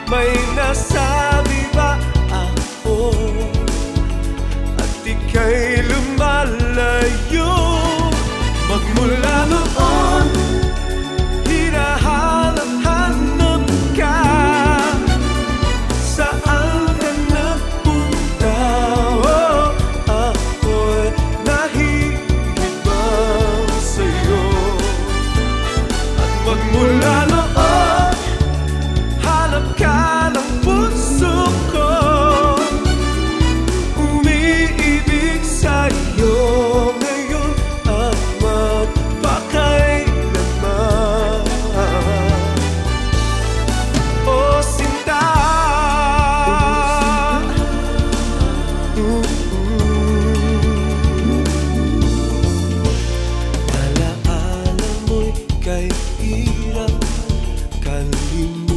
May nasabi ba ako at ika'y lumalayo? Magmula noon, hinahanap-hanap ka. Saan ka nagpunta? Oh, ako'y nahihibang sa'yo. At magmula noon, hanap ka ng puso ko, umiibig sa'yo ngayon at magpakailanman. Oh, sinta, alaala mo'y kay hirap kalimutan.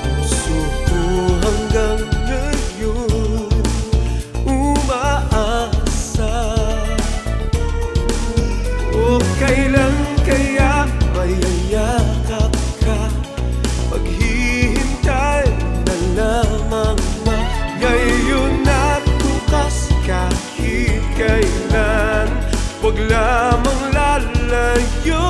Puso ko hanggang ngayon umaasa. O kailan kaya mayayakap ka? Maghihintay na lamang ba ngayon at bukas kahit kailan? Huwag lamang lalayo.